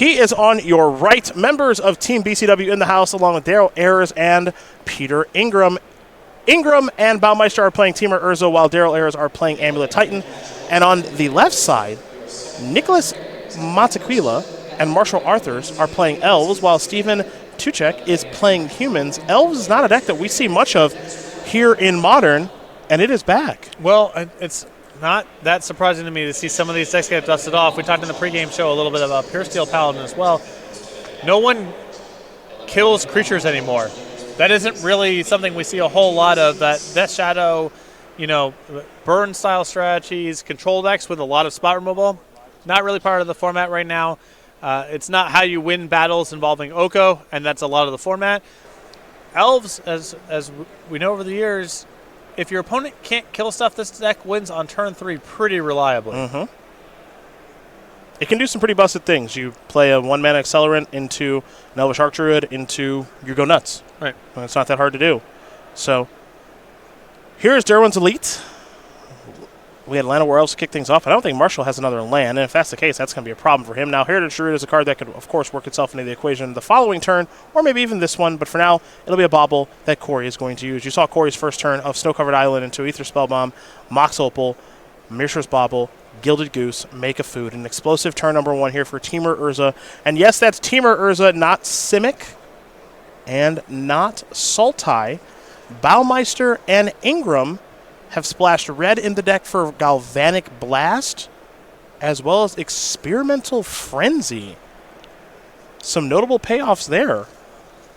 He is on your right. Members of Team BCW in the house, along with Daryl Ayers and Peter Ingram. Ingram and Baumeister are playing Teamer Urza, while Daryl Ayers are playing Amulet Titan. And on the left side, Nicholas Montaquila and Marshall Arthurs are playing Elves, while Stephen Tuchek is playing Humans. Elves is not a deck that we see much of here in Modern, and it is back. Well, it's not that surprising to me to see some of these decks get dusted off. We talked in the pregame show a little bit about Pure Steel Paladin as well. No one kills creatures anymore. That isn't really something we see a whole lot of. That Death Shadow, burn style strategies, control decks with a lot of spot removal, not really part of the format right now. It's not how you win battles involving Oko, and that's a lot of the format. Elves, as we know over the years, if your opponent can't kill stuff, this deck wins on turn 3 pretty reliably. Mm-hmm. It can do some pretty busted things. You play a 1-mana Accelerant into an Elvish Archdruid into you go nuts. Right. And it's not that hard to do. So here's Derwin's Elite. We had Llanowar Elves to kick things off. I don't think Marshall has another land, and if that's the case, that's going to be a problem for him. Now, Heritage Druid is a card that could, of course, work itself into the equation the following turn, or maybe even this one, but for now, it'll be a bauble that Corey is going to use. You saw Corey's first turn of Snow-Covered Island into Aether Spellbomb, Mox Opal, Mishra's Bauble, Gilded Goose, Make a Food. An explosive turn number 1 here for Teamer Urza. And yes, that's Teamer Urza, not Simic and not Sultai. Baumeister and Ingram have splashed red in the deck for Galvanic Blast, as well as Experimental Frenzy. Some notable payoffs there.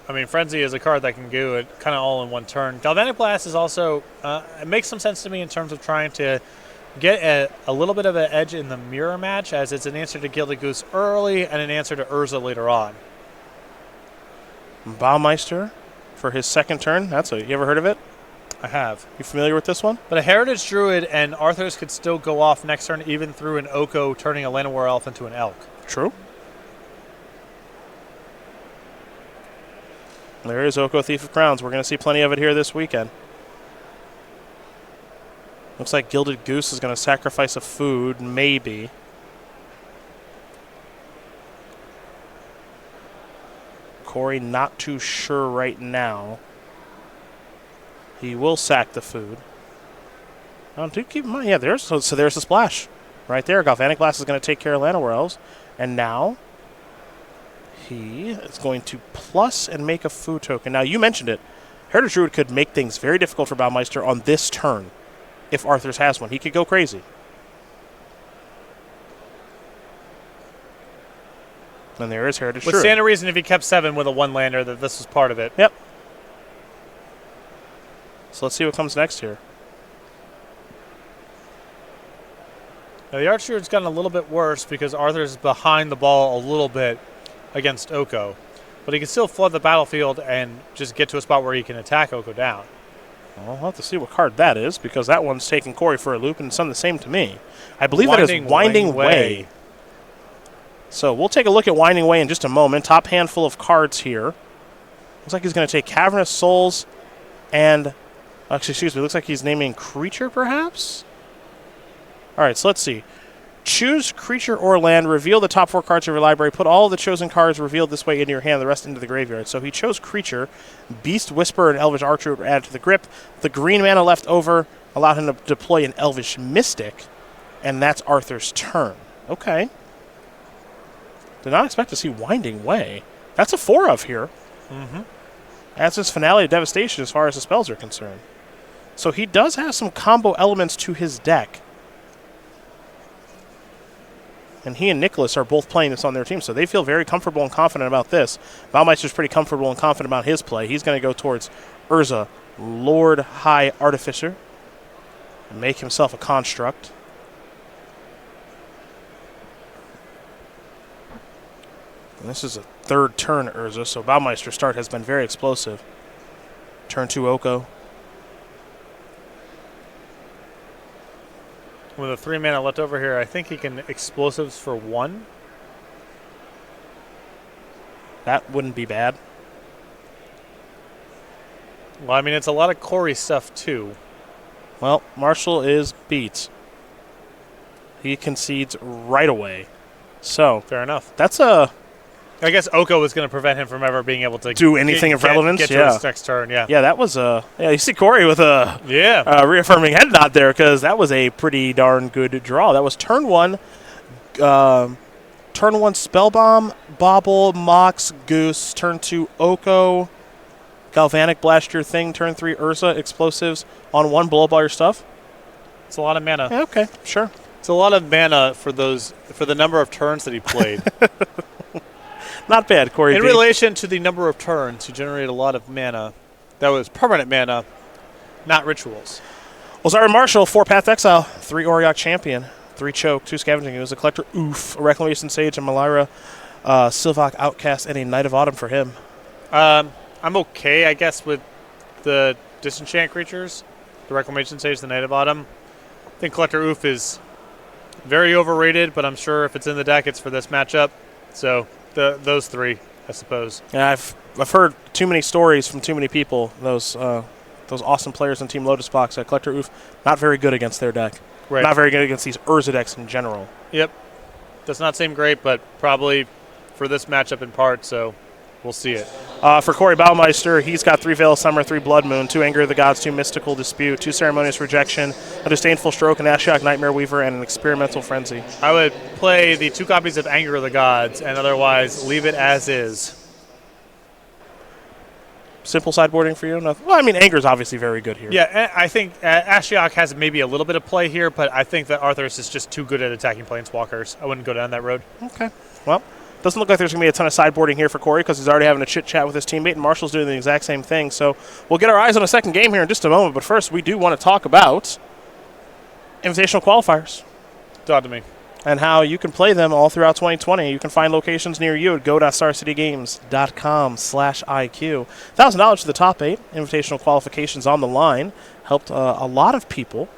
I mean, Frenzy is a card that can do it kind of all in one turn. Galvanic Blast is also, it makes some sense to me in terms of trying to get a little bit of an edge in the mirror match, as it's an answer to Gilded Goose early and an answer to Urza later on. Baumeister for his second turn. You ever heard of it? I have. You familiar with this one? But a Heritage Druid and Arthurs could still go off next turn, even through an Oko turning a Llanowar Elf into an Elk. True. There is Oko Thief of Crowns. We're going to see plenty of it here this weekend. Looks like Gilded Goose is going to sacrifice a food, maybe. Corey not too sure right now. He will sack the food. Do keep in mind, yeah, there's the splash right there. Galvanic Blast is going to take care of Llanowar Elves. And now he is going to plus and make a food token. Now, you mentioned it. Heritage Druid could make things very difficult for Baumeister on this turn. If Arthurs has one, he could go crazy. And there is Heritage Druid. Would stand a reason if he kept 7 with a 1-lander that this was part of it. Yep. So let's see what comes next here. Now, the Archdruid's gotten a little bit worse because Arthur's is behind the ball a little bit against Oko. But he can still flood the battlefield and just get to a spot where he can attack Oko down. Well, we'll have to see what card that is, because that one's taking Corey for a loop, and it's done the same to me. I believe that is Winding Way. So we'll take a look at Winding Way in just a moment. Top handful of cards here. Looks like he's going to take Cavernous Souls and... Actually, excuse me. Looks like he's naming Creature, perhaps? All right, so let's see. Choose creature or land. Reveal the top 4 cards of your library. Put all of the chosen cards revealed this way into your hand, the rest into the graveyard. So he chose Creature. Beast Whisperer and Elvish Archer were added to the grip. The green mana left over allowed him to deploy an Elvish Mystic, and that's Arthur's turn. Okay. Did not expect to see Winding Way. That's a 4 of here. Mm-hmm. That's his Finale of Devastation as far as the spells are concerned. So he does have some combo elements to his deck. And he and Nicholas are both playing this on their team, so they feel very comfortable and confident about this. Baumeister's pretty comfortable and confident about his play. He's going to go towards Urza, Lord High Artificer, and make himself a construct. And this is a 3rd turn Urza, so Baumeister's start has been very explosive. Turn 2 Oko. With a 3 mana left over here, I think he can explosives for 1. That wouldn't be bad. Well, I mean, it's a lot of Corey stuff, too. Well, Marshall is beat. He concedes right away. So fair enough. That's a I guess Oko was going to prevent him from ever being able to do anything of relevance. Get to his next turn. Yeah. Yeah, that was you see Corey with a reaffirming head nod there because that was a pretty darn good draw. That was turn one. Turn one Spellbomb, Bobble, Mox, Goose. Turn two Oko, Galvanic Blast your thing. Turn three Urza, Explosives. On one, blow up all your stuff. It's a lot of mana. Yeah, okay, sure. It's a lot of mana for the number of turns that he played. Not bad, Corey. In relation to the number of turns, you generate a lot of mana. That was permanent mana, not rituals. Well, Zyron Marshall, 4-Path Exile, 3 Auriok Champion, 3 Choke, 2 Scavenging. It was a Collector Ouphe, a Reclamation Sage, a Malira, Sylvok Outcast, and a Knight of Autumn for him. I'm okay, I guess, with the Disenchant creatures, the Reclamation Sage, the Knight of Autumn. I think Collector Ouphe is very overrated, but I'm sure if it's in the deck, it's for this matchup. So those 3, I suppose. Yeah, I've heard too many stories from too many people. Those awesome players in Team Lotus Box. Collector Ouphe, not very good against their deck. Right. Not very good against these Urza decks in general. Yep. Does not seem great, but probably for this matchup in part, so we'll see it. For Corey Baumeister, he's got 3 Veil of Summer, 3 Blood Moon, 2 Anger of the Gods, 2 Mystical Dispute, 2 Ceremonious Rejection, a Disdainful Stroke, an Ashiok Nightmare Weaver, and an Experimental Frenzy. I would play the 2 copies of Anger of the Gods and otherwise leave it as is. Simple sideboarding for you? No. Well, I mean, Anger's obviously very good here. Yeah, I think Ashiok has maybe a little bit of play here, but I think that Arthur's is just too good at attacking Planeswalkers. I wouldn't go down that road. Okay. Well, doesn't look like there's going to be a ton of sideboarding here for Corey because he's already having a chit-chat with his teammate, and Marshall's doing the exact same thing. So we'll get our eyes on a second game here in just a moment, but first we do want to talk about Invitational Qualifiers. Talk to me. And how you can play them all throughout 2020. You can find locations near you at go.starcitygames.com/IQ. $1,000 to the top 8. Invitational qualifications on the line. Helped a lot of people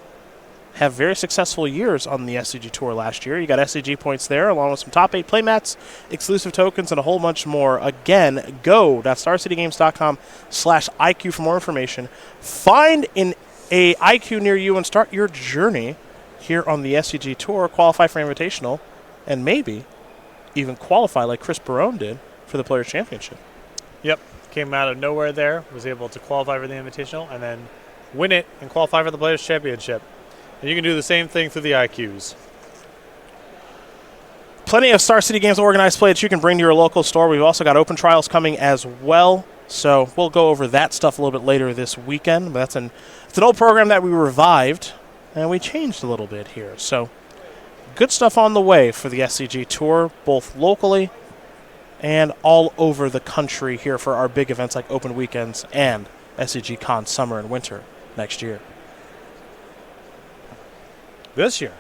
have very successful years on the SCG Tour last year. You got SCG points there, along with some top 8 playmats, exclusive tokens, and a whole bunch more. Again, go.starcitygames.com/IQ for more information. Find a IQ near you and start your journey here on the SCG Tour, qualify for Invitational, and maybe even qualify like Chris Barone did for the Players' Championship. Yep. Came out of nowhere there, was able to qualify for the Invitational, and then win it and qualify for the Players' Championship. And you can do the same thing through the IQs. Plenty of Star City Games organized play that you can bring to your local store. We've also got open trials coming as well, so we'll go over that stuff a little bit later this weekend. But it's an old program that we revived, and we changed a little bit here. So good stuff on the way for the SCG Tour, both locally and all over the country here for our big events like Open Weekends and SCG Con Summer and Winter next year. This year.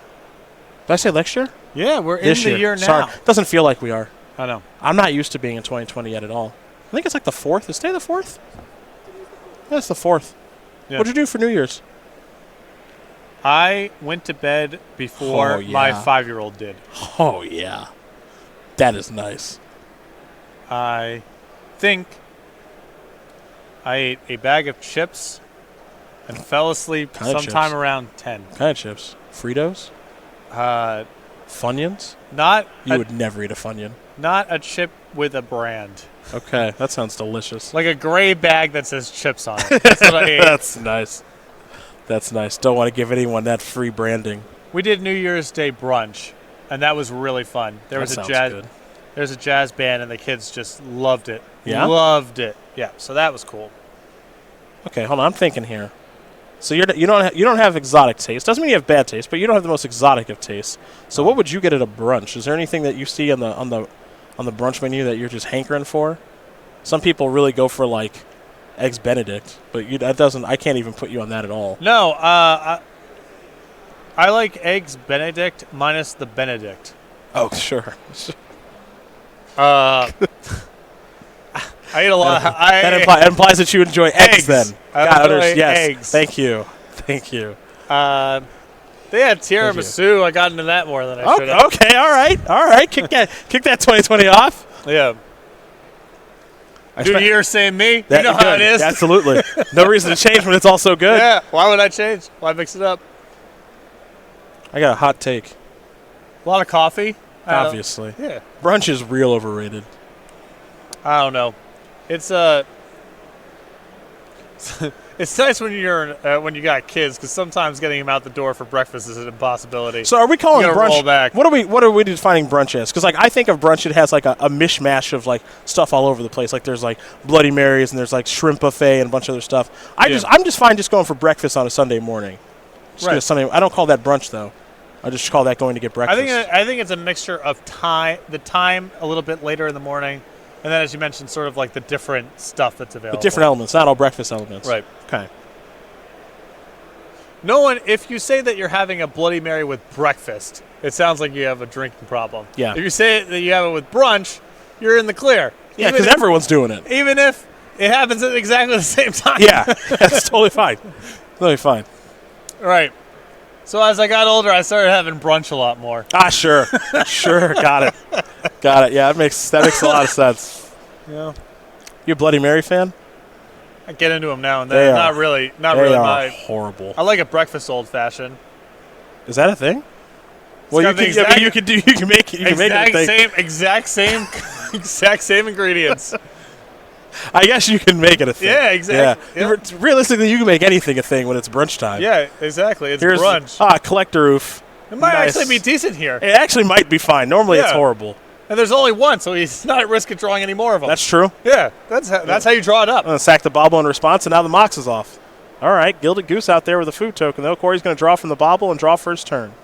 Did I say next year? Yeah, we're this in the year now. Sorry. Doesn't feel like we are. I know. I'm not used to being in 2020 yet at all. I think it's like the 4th. Is today the 4th? Yeah, it's the 4th. Yeah. What'd you do for New Year's? I went to bed before my 5-year-old did. Oh, yeah. That is nice. I think I ate a bag of chips and fell asleep sometime around 10. What kind of chips? Fritos? Funyuns? You would never eat a Funyun. Not a chip with a brand. Okay, that sounds delicious. Like a gray bag that says chips on it. That's what I ate. That's nice. That's nice. Don't want to give anyone that free branding. We did New Year's Day brunch, and that was really fun. There's a jazz band, and the kids just loved it. Yeah? Loved it. Yeah, so that was cool. Okay, hold on. I'm thinking here. So you don't have exotic taste. Doesn't mean you have bad taste, but you don't have the most exotic of tastes. So what would you get at a brunch? Is there anything that you see on the brunch menu that you're just hankering for? Some people really go for like Eggs Benedict, but I can't even put you on that at all. No, I like Eggs Benedict minus the Benedict. Oh, sure. I ate a lot. That implies that you enjoy eggs then. Yes. Eggs. Thank you. They had tiramisu. I got into that more than I should have. Okay, all right. Kick that 2020 off. Yeah. New year, same me. You know how it is. Absolutely. No reason to change when it's all so good. Yeah. Why would I change? Why mix it up? I got a hot take. A lot of coffee. Obviously. Yeah. Brunch is real overrated. I don't know. It's it's nice when when you got kids, because sometimes getting them out the door for breakfast is an impossibility. So are we calling You gotta brunch? roll back. What are we defining brunch as? Because like I think of brunch, it has like a mishmash of like stuff all over the place. Like there's like Bloody Marys and there's like shrimp buffet and a bunch of other stuff. I'm just fine just going for breakfast on a Sunday morning. Just get a Sunday. I don't call that brunch though. I just call that going to get breakfast. I think it's a mixture of the time a little bit later in the morning, and then as you mentioned, sort of like the different stuff that's available. The different elements, not all breakfast elements. Right. Okay. No one, if you say that you're having a Bloody Mary with breakfast, it sounds like you have a drinking problem. Yeah. If you say that you have it with brunch, you're in the clear. Yeah, because everyone's doing it. Even if it happens at exactly the same time. Yeah, that's totally fine. Totally fine. Right. So as I got older, I started having brunch a lot more. Ah, sure. Sure, got it. Got it. Yeah, that makes a lot of sense. Yeah. You a Bloody Mary fan? I get into them now and then. Not really my horrible. I like a breakfast old fashioned. Is that a thing? Well, you can make it a thing. Exact same ingredients. I guess you can make it a thing. Yeah, exactly. Yeah. Realistically, you can make anything a thing when it's brunch time. Yeah, exactly. It's Here's brunch. Collector Ouphe. It might actually be decent here. It actually might be fine. Normally, it's horrible. And there's only one, so he's not at risk of drawing any more of them. That's true. Yeah, that's how you draw it up. I'm going to sack the bobble in response, and now the Mox is off. All right, Gilded Goose out there with a food token, though. Corey's going to draw from the bobble and draw for his turn.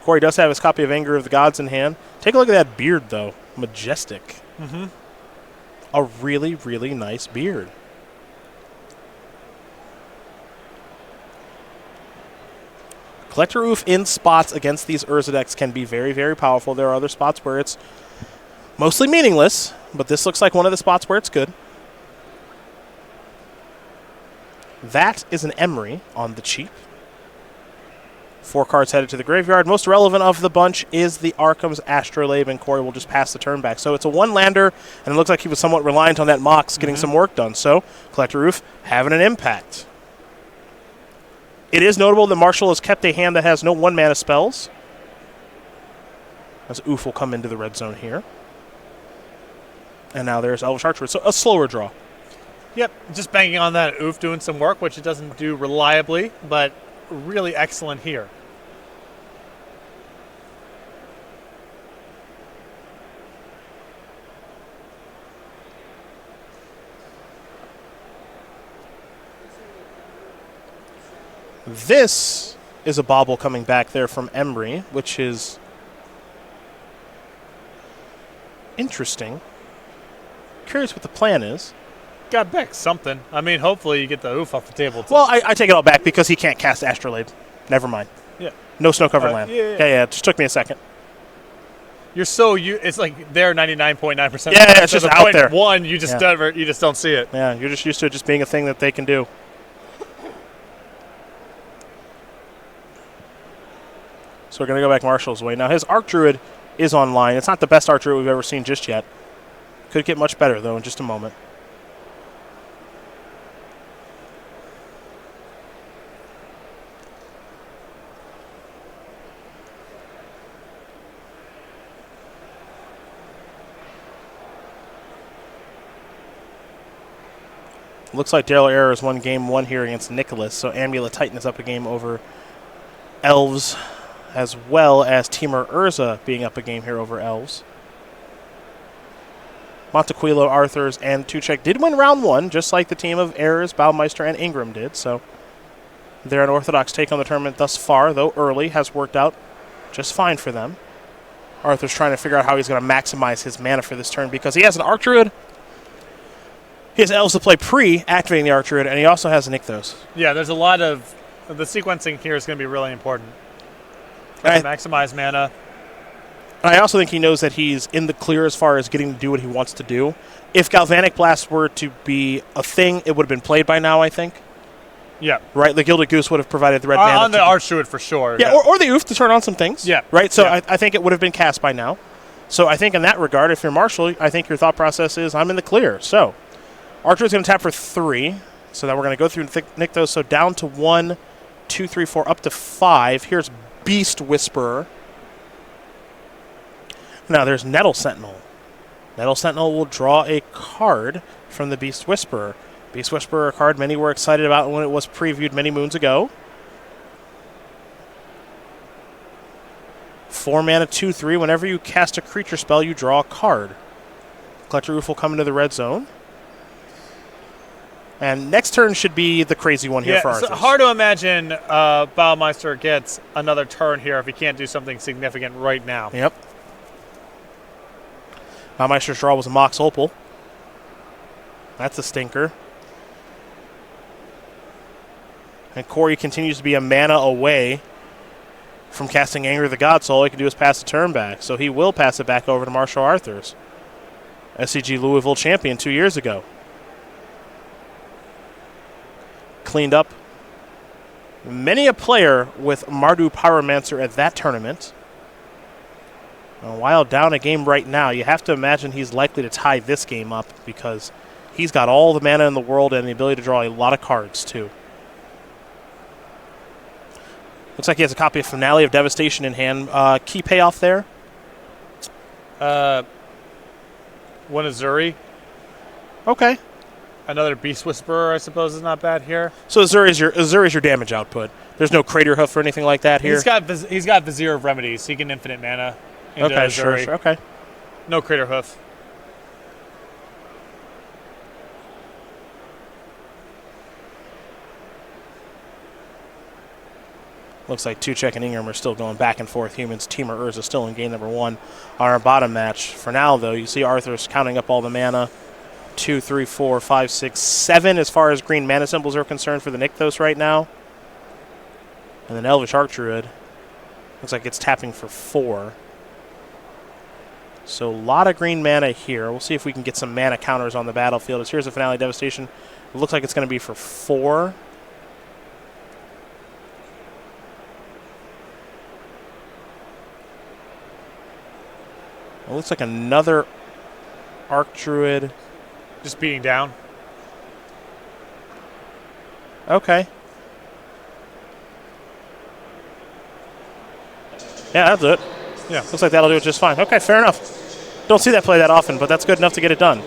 Corey does have his copy of Anger of the Gods in hand. Take a look at that beard, though. Majestic. Mm-hmm. A really, really nice beard. Collector Ouphe in spots against these Urza decks can be very, very powerful. There are other spots where it's mostly meaningless, but this looks like one of the spots where it's good. That is an Emery on the cheap. 4 cards headed to the graveyard. Most relevant of the bunch is the Arkham's Astrolabe, and Corey will just pass the turn back. So it's a one-lander, and it looks like he was somewhat reliant on that Mox getting some work done. So Collector Ouphe having an impact. It is notable that Marshall has kept a hand that has no 1-mana spells, as Ouphe will come into the red zone here. And now there's Elvish Archer. So a slower draw. Yep, just banging on that Ouphe doing some work, which it doesn't do reliably, but really excellent here. This is a bobble coming back there from Emery, which is interesting. Curious what the plan is. Got back something. I mean, hopefully you get the Ouphe off the table. Well, I take it all back because he can't cast Astrolabe. Never mind. Yeah. No snow-covered land. Yeah. It just took me a second. It's like they're 99.9%. Yeah, it's just out there. One, you just don't see it. Yeah, you're just used to it just being a thing that they can do. So we're going to go back Marshall's way. Now, his Archdruid is online. It's not the best Archdruid we've ever seen just yet. Could get much better, though, in just a moment. Looks like Daryl Ayers won game 1 here against Nicholas, so Amulet Titan is up a game over Elves, as well as Teamer Urza being up a game here over Elves. Montaquila, Arthurs, and Tuchek did win round 1, just like the team of Ayers, Baumeister, and Ingram did, so their unorthodox take on the tournament thus far, though early, has worked out just fine for them. Arthur's trying to figure out how he's going to maximize his mana for this turn because he has an Archdruid. He has Elves to play pre-activating the Archdruid, and he also has Nykthos. Yeah, there's a lot of the sequencing here is going to be really important. Maximize mana. I also think he knows that he's in the clear as far as getting to do what he wants to do. If Galvanic Blast were to be a thing, it would have been played by now, I think. Yeah. Right? The Gilded Goose would have provided the red mana. On the Archdruid for sure. Yeah, or the Ouphe to turn on some things. Yeah. Right? So yeah. I think it would have been cast by now. So I think in that regard, if you're Marshall, I think your thought process is, I'm in the clear. So Archdruid's going to tap for 3. So now we're going to go through Nykthos. So down to 1, 2, 3, 4, up to 5. Here's Beast Whisperer. Now there's Nettle Sentinel. Metal Sentinel will draw a card from the Beast Whisperer. Beast Whisperer, a card many were excited about when it was previewed many moons ago. 4 mana, 2/3. Whenever you cast a creature spell, you draw a card. Collector Ouphe will come into the red zone. And next turn should be the crazy one here for Arthur. It's hard to imagine Baumeister gets another turn here if he can't do something significant right now. Yep. Baumeister's draw was a Mox Opal. That's a stinker. And Corey continues to be a mana away from casting Anger of the God Soul. All he can do is pass the turn back. So he will pass it back over to Marshall Arthurs, SCG Louisville champion 2 years ago. Cleaned up many a player with Mardu Pyromancer at that tournament. While down a game right now, you have to imagine he's likely to tie this game up because he's got all the mana in the world and the ability to draw a lot of cards, too. Looks like he has a copy of Finale of Devastation in hand. Key payoff there? One Azuri. Okay. Another Beast Whisperer, I suppose, is not bad here. So Azuri's your damage output. There's no Crater Hoof or anything like that here? He's got Vizier of Remedies. He can infinite mana into okay, Azuri. sure. Okay. No Crater Hoof. Looks like Tuchek and Ingram are still going back and forth. Humans, Teamer Urza still in game number 1 on our bottom match. For now, though, you see Arthur's counting up all the mana. 2, 3, 4, 5, 6, 7 as far as green mana symbols are concerned for the Nykthos right now. And then Elvish Archdruid looks like it's tapping for 4. So a lot of green mana here. We'll see if we can get some mana counters on the battlefield. As here's the Finale Devastation. It looks like it's going to be for 4. It looks like another Archdruid. Just beating down. Okay. Yeah, that's it. Yeah. Looks like that'll do it just fine. Okay, fair enough. Don't see that play that often, but that's good enough to get it done.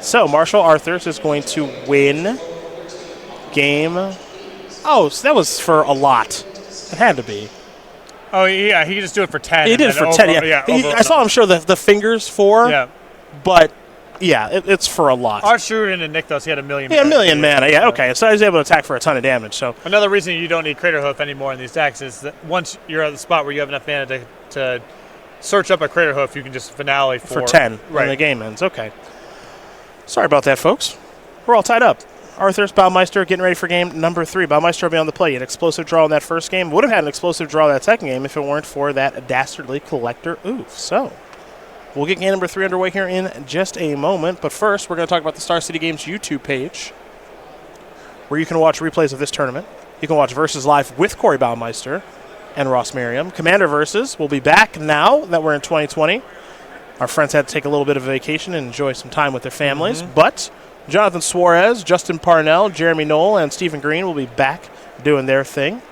So, Marshall Arthurs is going to win game. Oh, so that was for a lot. It had to be. Oh, yeah, he could just do it for 10. He did it for 10, yeah. I saw him show the fingers for, but, yeah, it's for a lot. Archdruid and Nykthos, he had a million mana. Yeah, a million mana, yeah, okay. So he's able to attack for a ton of damage. So another reason you don't need Crater Hoof anymore in these decks is that once you're at the spot where you have enough mana to search up a Crater Hoof, you can just Finale for 10 when the game ends. Okay. Sorry about that, folks. We're all tied up. Arthur's Baumeister getting ready for game number 3. Baumeister will be on the play. An explosive draw in that first game. Would have had an explosive draw that second game if it weren't for that dastardly Collector Ouphe. So we'll get game number 3 underway here in just a moment. But first, we're going to talk about the Star City Games YouTube page, where you can watch replays of this tournament. You can watch Versus Live with Corey Baumeister and Ross Merriam. Commander Versus will be back now that we're in 2020. Our friends had to take a little bit of a vacation and enjoy some time with their families. But Jonathan Suarez, Justin Parnell, Jeremy Knoll, and Stephen Green will be back doing their thing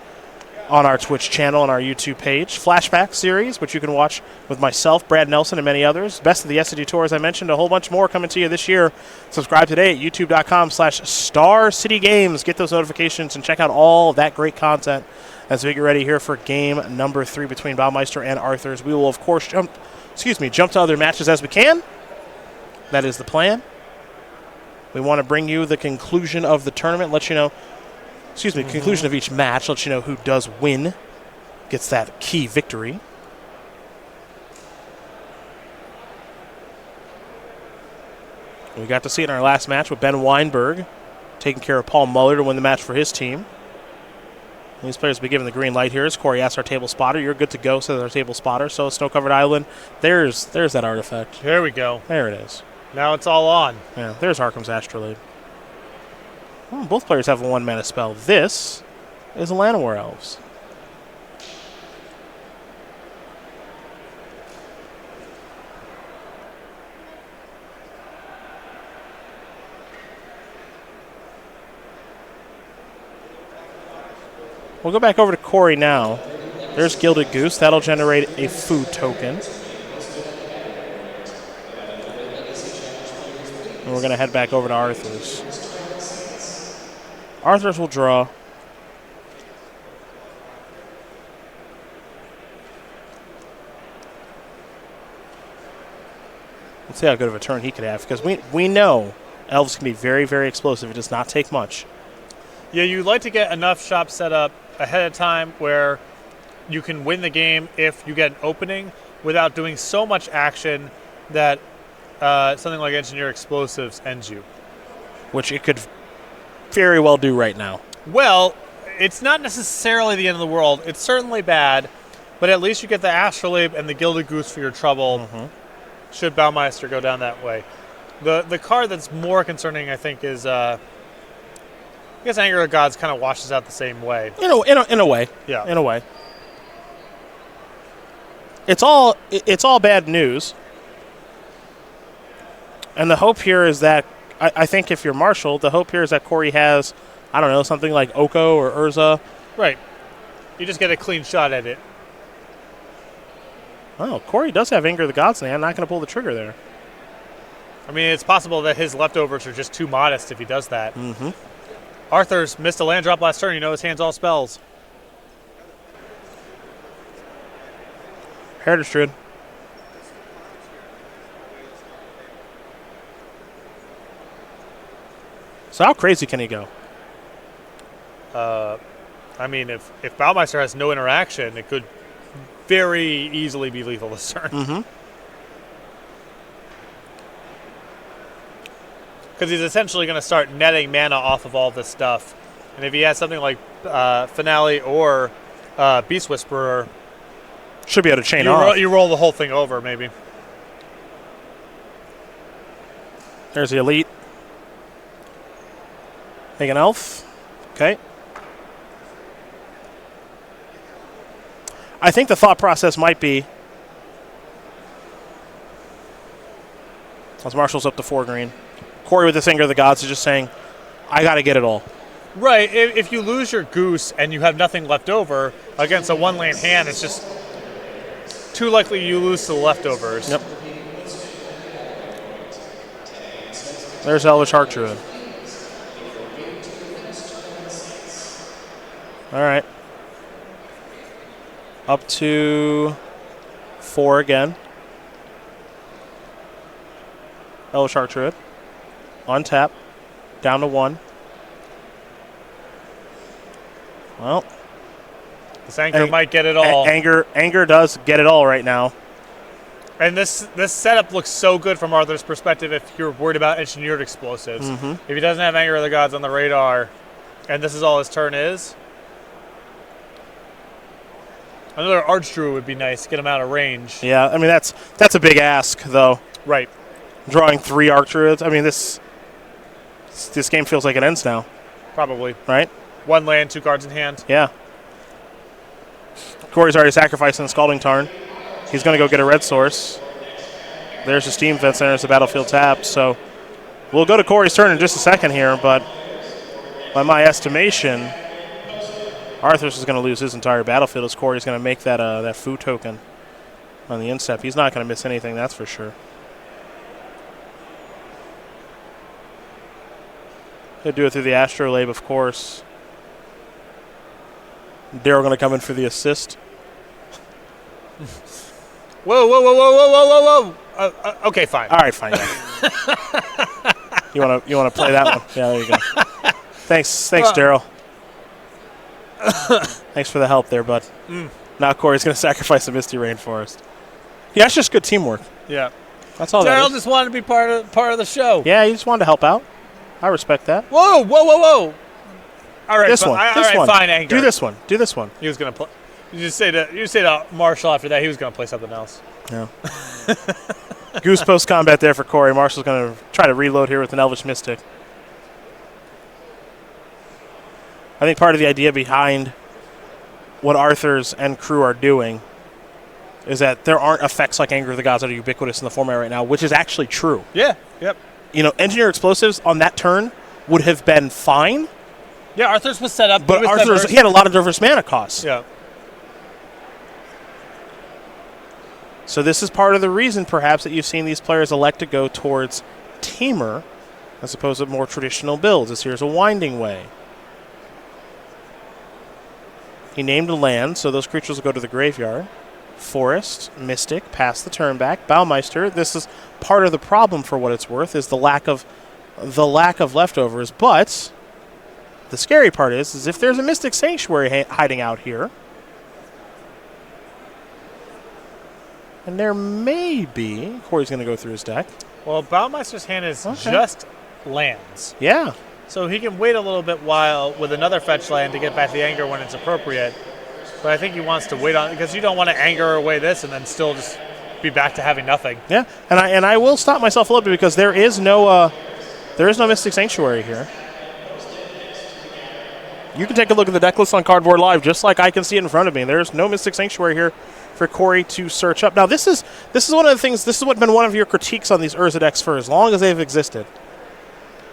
on our Twitch channel and our YouTube page. Flashback series, which you can watch with myself, Brad Nelson, and many others. Best of the SCG Tour, as I mentioned, a whole bunch more coming to you this year. Subscribe today at youtube.com/Star City Games. Get those notifications and check out all that great content as we get ready here for game number 3 between Baumeister and Arthurs. We will, of course, jump to other matches as we can. That is the plan. We want to bring you the conclusion of the tournament, let you know, conclusion of each match, let you know who does win, gets that key victory. We got to see it in our last match with Ben Weinberg taking care of Paul Muller to win the match for his team. These players will be given the green light here as Corey asks our table spotter. You're good to go, says our table spotter. So, Snow-Covered Island, there's that artifact. Here we go. There it is. Now it's all on. Yeah, there's Arkham's Astrolabe. Both players have a 1-mana spell. This is a Llanowar Elves. We'll go back over to Corey now. There's Gilded Goose. That'll generate a food token. And we're going to head back over to Arthur's. Arthur's will draw. Let's see how good of a turn he could have, because we know Elves can be very, very explosive. It does not take much. Yeah, you'd like to get enough shops set up ahead of time where you can win the game if you get an opening without doing so much action that something like Engineer Explosives ends you. Which it could very well do right now. Well, it's not necessarily the end of the world. It's certainly bad, but at least you get the Astrolabe and the Gilded Goose for your trouble should Baumeister go down that way. The card that's more concerning, I think, is I guess Anger of Gods kind of washes out the same way. In a way. Yeah. In a way. It's all bad news. And the hope here is that I think if you're Marshall, the hope here is that Corey has, I don't know, something like Oko or Urza. Right. You just get a clean shot at it. Oh, Corey does have Anger of the Gods in hand. Not going to pull the trigger there. I mean, it's possible that his leftovers are just too modest if he does that. Mm-hmm. Arthur's missed a land drop last turn. You know his hand's all spells. Heritage Druid. So how crazy can he go? I mean, if Baumeister has no interaction, it could very easily be lethal this turn. Mm-hmm. Because he's essentially going to start netting mana off of all this stuff. And if he has something like Finale or Beast Whisperer, should be able to chain off. You roll the whole thing over, maybe. There's the Elite. Make an Elf. Okay. I think the thought process might be, as Marshall's up to 4 green, Corey with the Anger of the Gods is just saying, I got to get it all. Right. If you lose your Goose and you have nothing left over against a one-land hand, it's just too likely you lose to the leftovers. Yep. There's Elvish Archdruid. All right. Up to 4 again. Elvish Archdruid. On tap. Down to 1. Well. This Anger might get it all. Anger does get it all right now. And this setup looks so good from Arthur's perspective if you're worried about Engineered Explosives. Mm-hmm. If he doesn't have Anger of the Gods on the radar, and this is all his turn is, another Archdruid would be nice. Get him out of range. Yeah, I mean, that's a big ask, though. Right. Drawing 3 Archdruids. I mean, this game feels like it ends now. Probably. Right? 1 land, 2 cards in hand. Yeah. Corey's already sacrificing the Scalding Tarn. He's going to go get a red source. There's the Steam Fence, and there's the battlefield tapped. So we'll go to Corey's turn in just a second here, but by my estimation, Arthur's is going to lose his entire battlefield as Corey's going to make that Fu token on the instep. He's not going to miss anything, that's for sure. He'll do it through the Astrolabe, of course. Daryl going to come in for the assist. Whoa, whoa, whoa, whoa, whoa, whoa, whoa, whoa. Okay, fine. All right, fine. Yeah. you want to play that one? Yeah, there you go. Thanks, Daryl. Thanks for the help there, bud. Now Corey's going to sacrifice the Misty Rainforest. Yeah, that's just good teamwork. Yeah. That's all that Daryl is. just wanted to be part of the show. Yeah, he just wanted to help out. I respect that. Whoa, whoa, whoa, whoa. All right, this one. Fine, Anger. Do this one. He was going to play. You say to Marshall after that he was going to play something else. Yeah. Goose post combat there for Corey. Marshall's going to try to reload here with an Elvish Mystic. I think part of the idea behind what Arthur's and crew are doing is that there aren't effects like Anger of the Gods that are ubiquitous in the format right now, which is actually true. Yeah. Yep. You know, Engineer Explosives on that turn would have been fine. Yeah, Arthur's was set up. But he had a lot of diverse mana costs. Yeah. So this is part of the reason, perhaps, that you've seen these players elect to go towards Tamer as opposed to more traditional builds. This here's a Winding Way. He named a land, so those creatures will go to the graveyard. Forest, Mystic, pass the turn back. Baumeister, this is part of the problem for what it's worth, is the lack of leftovers. But the scary part is if there's a Mystic Sanctuary hiding out here, and there may be, Corey's going to go through his deck. Well, Baumeister's hand is just lands. Yeah. So he can wait a little bit while with another fetch land to get back the anger when it's appropriate. But I think he wants to wait on it because you don't want to anger away this and then still just be back to having nothing. Yeah, and I will stop myself a little bit because there is no Mystic Sanctuary here. You can take a look at the deck list on Cardboard Live, just like I can see it in front of me. There's no Mystic Sanctuary here for Corey to search up. Now this is one of the things. This is what's been one of your critiques on these Urza decks for as long as they've existed.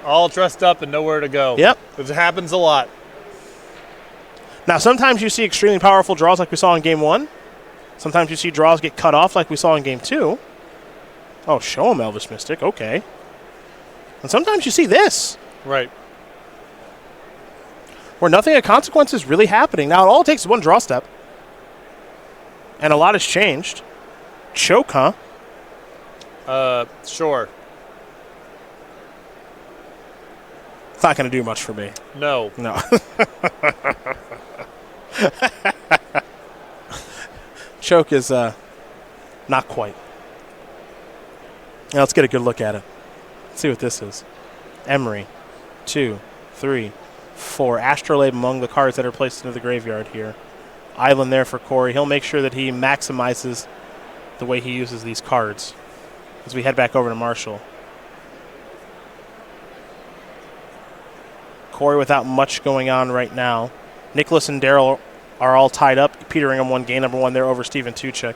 All dressed up and nowhere to go. Yep. It happens a lot. Now, sometimes you see extremely powerful draws like we saw in Game 1. Sometimes you see draws get cut off like we saw in Game 2. Oh, show him Elvis Mystic. Okay. And sometimes you see this. Right. Where nothing of consequence is really happening. Now, it all takes is one draw step. And a lot has changed. Choke, huh? Sure. It's not going to do much for me. No. No. Choke is not quite. Now let's get a good look at it. Let's see what this is. Emery. 2, 3, 4. Astrolabe among the cards that are placed into the graveyard here. Island there for Corey. He'll make sure that he maximizes the way he uses these cards as we head back over to Marshall. Corey without much going on right now. Nicholas and Daryl are all tied up. Peter Ingram won game number 1 there over Steven Tuchek.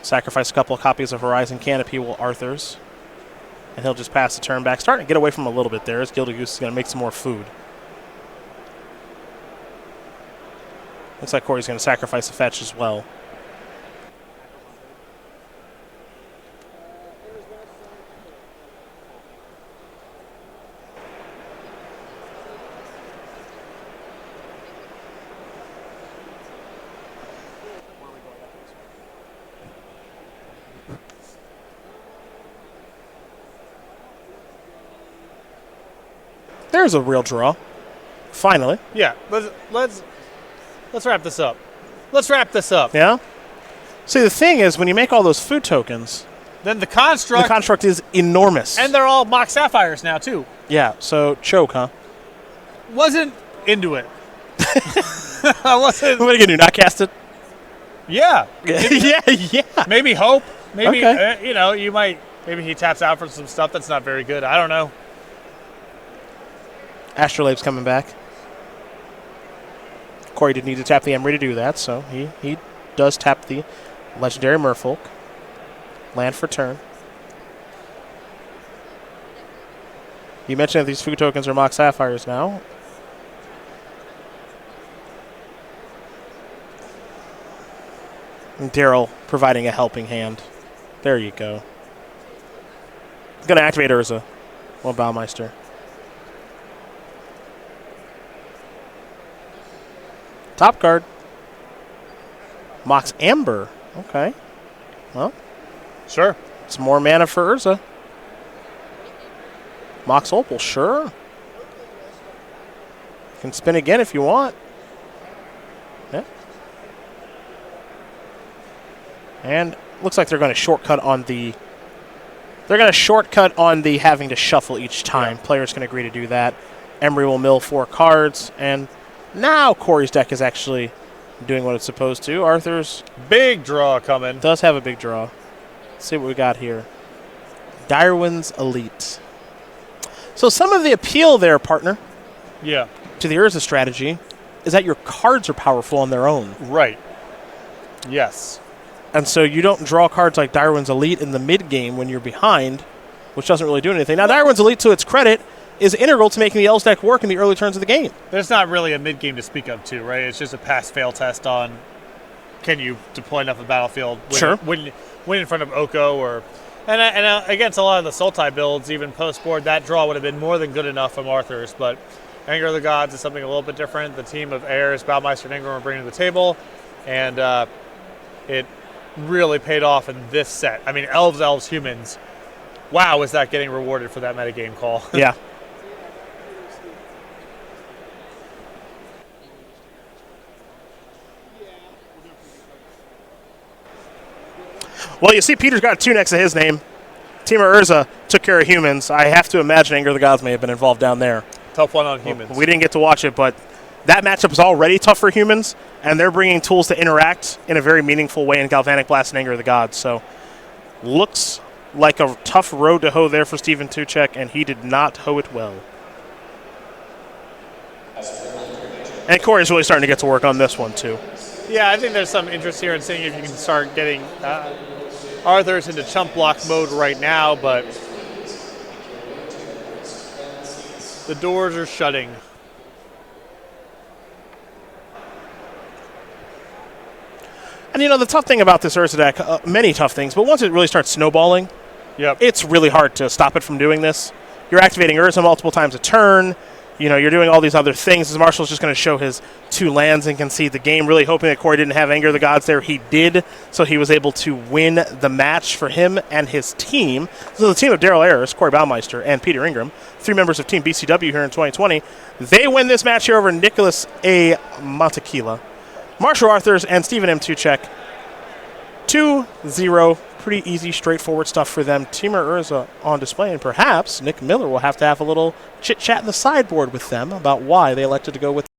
Sacrifice a couple of copies of Horizon Canopy will Arthur's. And he'll just pass the turn back. Starting to get away from him a little bit there as Gilded Goose is going to make some more food. Looks like Corey's going to sacrifice a fetch as well. There's a real draw. Finally. Yeah. Let's wrap this up. Let's wrap this up. Yeah? See, the thing is, when you make all those food tokens, then the construct is enormous. And they're all mock sapphires now, too. Yeah, so choke, huh? Wasn't into it. I wasn't. What are you going to do, not cast it? Yeah. yeah. Maybe hope. Maybe, okay. You might. Maybe he taps out for some stuff that's not very good. I don't know. Astrolabe's coming back. Corey did need to tap the Emery to do that, so he does tap the legendary Merfolk. Land for turn. You mentioned that these food tokens are mock sapphires now. And Daryl providing a helping hand. There you go. Going to activate Urza. Well, Baumeister. Top card. Mox Amber. Okay. Well. Sure. Some more mana for Urza. Mox Opal, sure. You can spin again if you want. Yeah. And looks like they're going to shortcut on the. They're going to shortcut on the having to shuffle each time. Yeah. Players can agree to do that. Emery will mill 4 cards, and now Corey's deck is actually doing what it's supposed to. Arthur's big draw coming. Does have a big draw. Let's see what we got here. Direwin's Elite. So some of the appeal there, partner, to the Urza strategy is that your cards are powerful on their own. Right. Yes. And so you don't draw cards like Direwin's Elite in the mid-game when you're behind, which doesn't really do anything. Now, Direwin's Elite, to its credit, is integral to making the Elves deck work in the early turns of the game. There's not really a mid-game to speak of, too, right? It's just a pass-fail test on can you deploy enough of the battlefield sure. Win in front of Oko or And against a lot of the Sultai builds, even post-board, that draw would have been more than good enough from Arthur's. But Anger of the Gods is something a little bit different. The team of Ayers, Baumeister, and Ingram are bringing to the table. And it really paid off in this set. I mean, Elves, Humans. Wow, is that getting rewarded for that metagame call. Yeah. Well, you see Peter's got a 2 next to his name. Team of Urza took care of Humans. I have to imagine Anger of the Gods may have been involved down there. Tough one on Humans. We didn't get to watch it, but that matchup is already tough for Humans, and they're bringing tools to interact in a very meaningful way in Galvanic Blast and Anger of the Gods. So looks like a tough road to hoe there for Steven Tuchek, and he did not hoe it well. And Corey's really starting to get to work on this one, too. Yeah, I think there's some interest here in seeing if you can start getting Arthur's into chump block mode right now, but the doors are shutting. And, the tough thing about this Urza deck, many tough things, but once it really starts snowballing, it's really hard to stop it from doing this. You're activating Urza multiple times a turn. You're doing all these other things. As Marshall's just going to show his 2 lands and concede the game, really hoping that Corey didn't have Anger of the Gods there. He did, so he was able to win the match for him and his team. So the team of Daryl Ayers, Corey Baumeister, and Peter Ingram, 3 members of Team BCW here in 2020, they win this match here over Nicholas A. Montaquila. Marshall Arthurs and Stephen M. Tuchek, 2-0. Pretty easy, straightforward stuff for them. Teamer Urza on display, and perhaps Nick Miller will have to have a little chit-chat in the sideboard with them about why they elected to go with